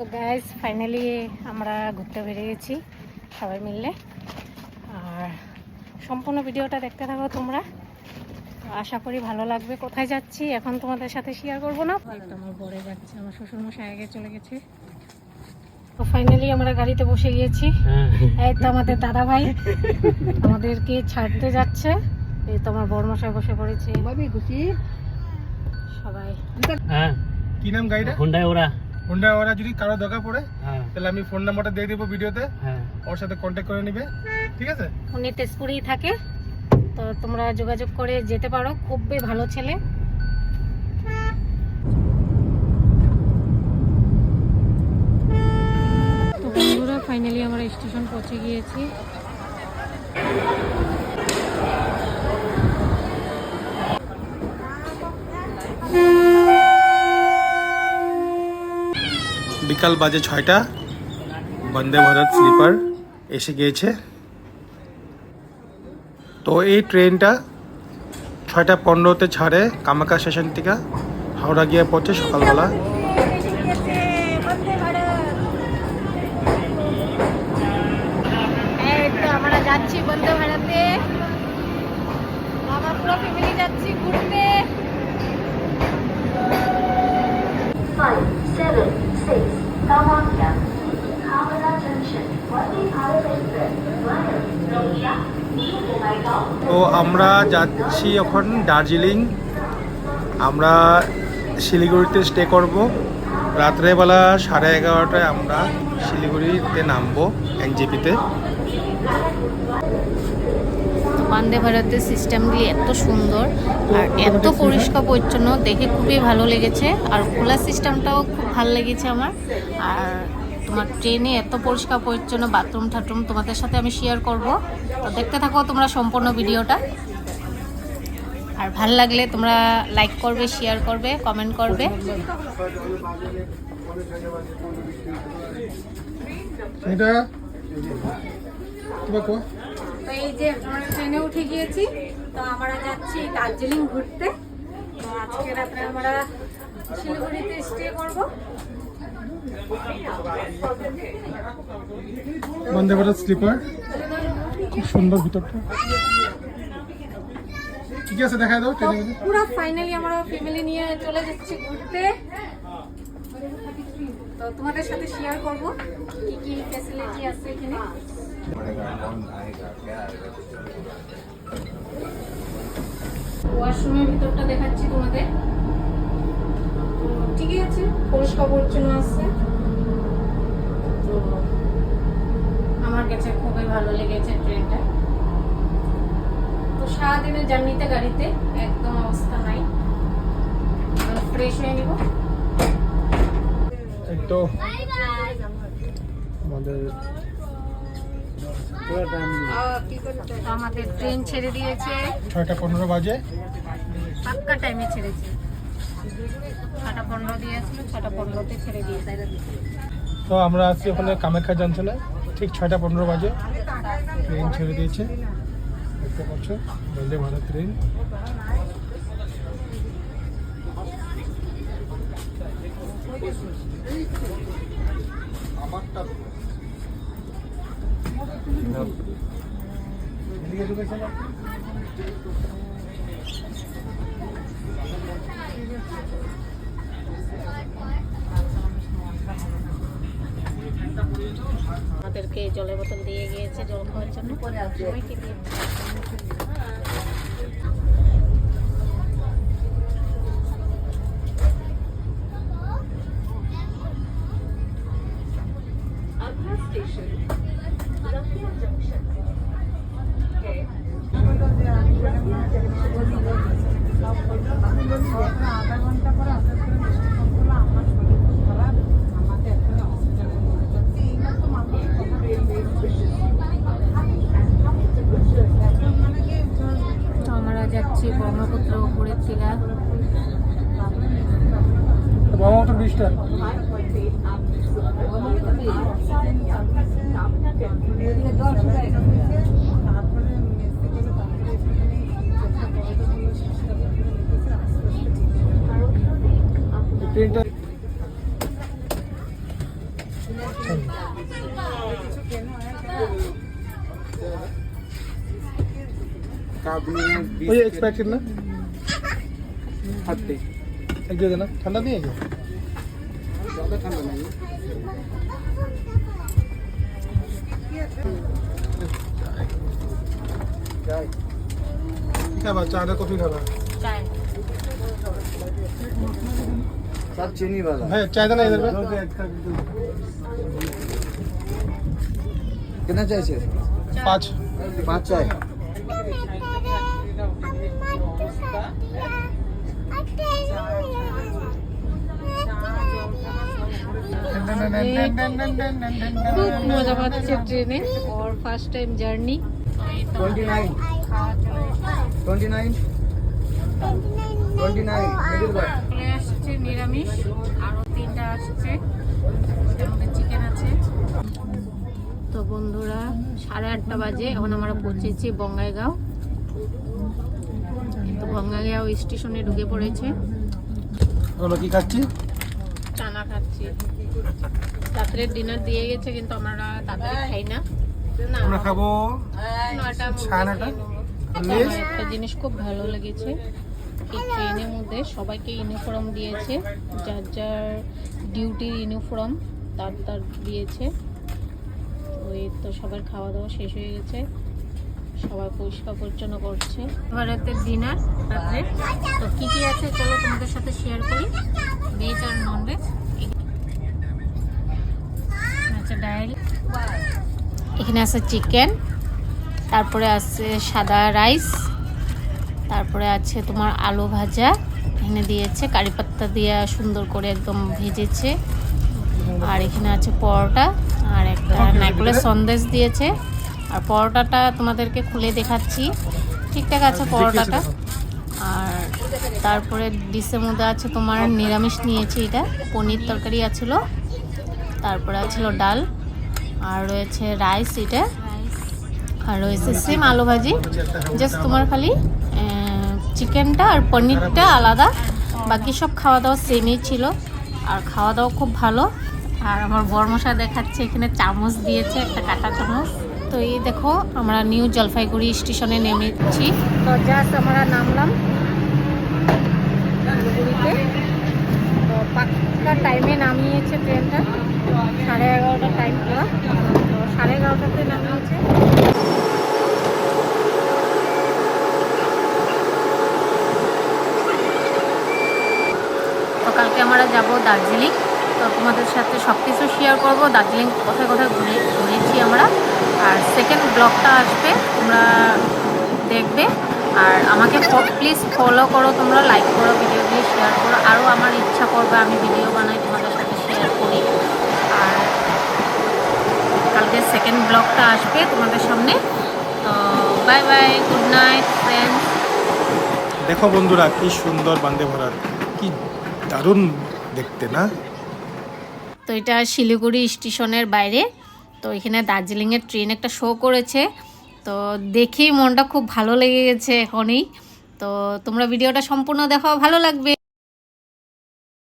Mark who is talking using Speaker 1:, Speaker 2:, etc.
Speaker 1: তো guys finally আমরা ঘুরতে বেরিয়েছি সবাই মিলে। আর সম্পূর্ণ ভিডিওটা দেখতে থাকো তোমরা, আশা করি ভালো লাগবে। কোথায় যাচ্ছি এখন তোমাদের সাথে শেয়ার করবো না, আমার বরে যাচ্ছে, আমার শ্বশুরমশাই আগে চলে গেছে। তো ফাইনালি আমরা গাড়িতে বসে গিয়েছি। এই তো আমাদের দাদা ভাই আমাদেরকে ছাড়তে যাচ্ছে। এই তো আমার বড়মশাই বসে পড়েছে সবাই।
Speaker 2: কি নাম গাড়িটা? হুন্ডা ওরা যদি কারো দরকার পড়ে তাহলে আমি ফোন নাম্বারটা দিয়ে দেবো ভিডিওতে, ওর সাথে কন্ট্যাক্ট করে নিবে, ঠিক আছে?
Speaker 1: উনি তেজপুরেই থাকে, তো তোমরা যোগাযোগ করে যেতে পারো, খুবই ভালো ছেলে। তো বন্ধুরা ফাইনালি আমরা স্টেশন পৌঁছে গিয়েছি।
Speaker 2: বিকাল বাজে 6টা, বন্দে ভারত স্লিপার এসে গিয়েছে। তো এই ট্রেনটা 6টা 15-তে ছাড়ে কামাখ্যা স্টেশন থেকে, হাওড়া গিয়ে পৌঁছে সকালবেলা।
Speaker 1: আমরা যাচ্ছি বন্দে ভারতে, আমার পুরো ফ্যামিলি যাচ্ছি ঘুরতে।
Speaker 3: 5, 7, 6, Kamakya, Howrah Junction, Vande Bharat Express, Noida, New Bongaigaon.
Speaker 2: তো আমরা যাচ্ছি এখন দার্জিলিং। আমরা শিলিগুড়িতে স্টে করব। রাত্রেবেলা 11:30টায় আমরা শিলিগুড়িতে নামবো এনজেপিতে।
Speaker 1: বন্দে ভারতের সিস্টেম দিয়ে এত সুন্দর আর এত পরিষ্কার পরিচ্ছন্ন, দেখে খুবই ভালো লেগেছে। আর খোলা সিস্টেমটাও খুব ভালো লেগেছে আমার। আর তোমার ট্রেনে এত পরিষ্কার পরিচ্ছন্ন, বাথরুম ঠাটরুম তোমাদের সাথে আমি শেয়ার করব। তো দেখতে থাকো তোমরা সম্পূর্ণ ভিডিওটা। আর ভালো লাগলে তোমরা লাইক করবে, শেয়ার করবে, কমেন্ট করবে।
Speaker 2: এটা তোমার কো?
Speaker 1: তো এই যে আমরা ট্রেনে উঠে গিয়েছি, তো আমরা যাচ্ছি দার্জিলিং ঘুরতে। তো আজকে রাত্রে আমরা শিলিগুড়িতে স্টে করব।
Speaker 2: বন্দে ভারত স্লিপার, খুব সুন্দর ভিতরটা। ঠিক আছে, দেখাই দাও ট্রেনে।
Speaker 1: পুরো ফাইনালি আমরা ফ্যামিলি নিয়ে চলে যাচ্ছি ঘুরতে। তো তোমাদের সাথে শেয়ার করব কি কি ফ্যাসিলিটি আছে এখানে। ওয়াশরুমের ভিতরটা দেখাচ্ছি তোমাদের। ঠিকই আছে, পরিষ্কার পরিচ্ছন্ন আছে। তো আমার কাছে খুবই ভালো লেগেছে ট্রেনটা। তো সারাদিনের জার্নিতে গাড়িতে একদম অবস্থা নাই, ফ্রেশ হয়ে নিব।
Speaker 2: তো আমাদের
Speaker 1: আমাদের ট্রেন ছেড়ে দিয়েছে
Speaker 2: 6:15 বাজে,
Speaker 1: পাক্কা টাইমে ছেড়েছে। 6:15 দিয়েছিল, 6:15-তে ছেড়ে দিয়েছে।
Speaker 2: তো আমরা আছি ওখানে কামাখ্যা জংশনে, ঠিক 6:15 বাজে ট্রেন ছেড়ে দিয়েছে। দেখতে পাচ্ছ বন্দে ভারত ট্রেন।
Speaker 1: আমাদেরকে জলের বোতল দিয়ে গিয়েছে জল খাওয়ার জন্য। সবাইকে দিয়ে আমরা যাচ্ছি ব্রহ্মপুত্র উপরের টিলা।
Speaker 2: ব্রহ্মপুত্র ব্রিজটা ট্রেনটা ওই এক্সপেক্টেড না 30 এক দিয়ে না ঠান্ডা দিয়ে গেছে ज़्यादा ठंडा नहीं चाय क्या बात चाय कॉफी खाना
Speaker 1: চাই
Speaker 4: सब चीनी वाला
Speaker 2: है चाय देना इधर पे
Speaker 4: कितना चाहिए
Speaker 2: 5
Speaker 4: 5 चाय
Speaker 1: খুব মজা পাচ্ছে ট্রেনে ওর ফার্স্ট টাইম জার্নি
Speaker 4: 29 मिडिल बाट
Speaker 1: আসছে নিরামিষ আরো 3টা আসছে ওটার মধ্যে চিকেন আছে তো বন্ধুরা 8:30 বাজে এখন আমরা পৌঁছেছি বঙ্গাইগাঁও তো বঙ্গাইগাঁও স্টেশনে ঢুকে পড়েছে
Speaker 2: এখন কি খাচ্ছি
Speaker 1: চানা খাচ্ছি রাত্রের ডিনার দিয়ে গেছে কিন্তু আমরা তাড়াতাড়ি খাই না
Speaker 2: আমরা খাবো
Speaker 1: 9টা
Speaker 2: ছানাটা
Speaker 1: আমার একটা জিনিস খুব ভালো লেগেছে এই ট্রেনের মধ্যে সবাইকে ইউনিফর্ম দিয়েছে যার যার ডিউটির ইউনিফর্ম তার দিয়েছে ওই তো সবার খাওয়া দাওয়া শেষ হয়ে গেছে সবাই পরিষ্কার পরিচ্ছন্ন করছে রাতের ডিনার রাত্রে তো কি কি আছে চলো তোমাদের সাথে শেয়ার করি ভেজ আর নন ভেজ আচ্ছা ডাল এখানে আছে চিকেন তারপরে আছে সাদা রাইস তারপরে আছে তোমার আলু ভাজা এখানে দিয়েছে কারি পাত্তা দিয়ে সুন্দর করে একদম ভেজেছে আর এখানে আছে পরোটা আর একটা নারকেলের সন্দেশ দিয়েছে আর পরোটাটা তোমাদেরকে খুলে দেখাচ্ছি ঠিকঠাক আছে পরোটাটা আর তারপরে ডিশের মধ্যে আছে তোমার নিরামিষ নিয়েছি এটা পনির তরকারি আছিল তারপরে আছিল ডাল আর রয়েছে রাইস এটা আর রয়েছে সেম আলু ভাজি জাস্ট তোমার খালি চিকেনটা আর পনিরটা আলাদা বাকি সব খাওয়া দাওয়া সেমই ছিল আর খাওয়া দাওয়া খুব ভালো আর আমার বরমশা দেখাচ্ছে এখানে চামচ দিয়েছে একটা কাঁটা চামচ তো এই দেখো আমরা নিউ জলপাইগুড়ি স্টেশনে নেমেছি তো জাস্ট আমরা নামলাম শিলিগুড়িতে তো পাক্কা টাইমে নামিয়েছে ট্রেনটা 11:30 টাইম পুরো তো 11:30তে নামিয়েছে তো কালকে আমরা যাব দার্জিলিং তো তোমাদের সাথে সব কিছু শেয়ার করবো দার্জিলিং কোথায় কোথায় ঘুরেছি আমরা আর সেকেন্ড ব্লগটা আসবে তোমরা দেখবে আর আমাকে প্লিজ ফলো করো তোমরা লাইক করো ভিডিওগুলি শেয়ার করো আরও আমার ইচ্ছা করবে আমি ভিডিও বানাই তোমাদের সাথে শেয়ার করি আর কালকে সেকেন্ড ব্লগটা আসবে তোমাদের সামনে তো bye bye good night friends
Speaker 2: দেখো বন্ধুরা কি সুন্দর বন্দে ভারত কি দারুণ দেখতে না
Speaker 1: তো এটা শিলিগুড়ি স্টেশনের বাইরে তো এখানে দার্জিলিংয়ের ট্রেন একটা শো করেছে তো দেখেই মনটা খুব ভালো লেগে গেছে এখনই তো তোমরা ভিডিওটা সম্পূর্ণ দেখো ভালো লাগবে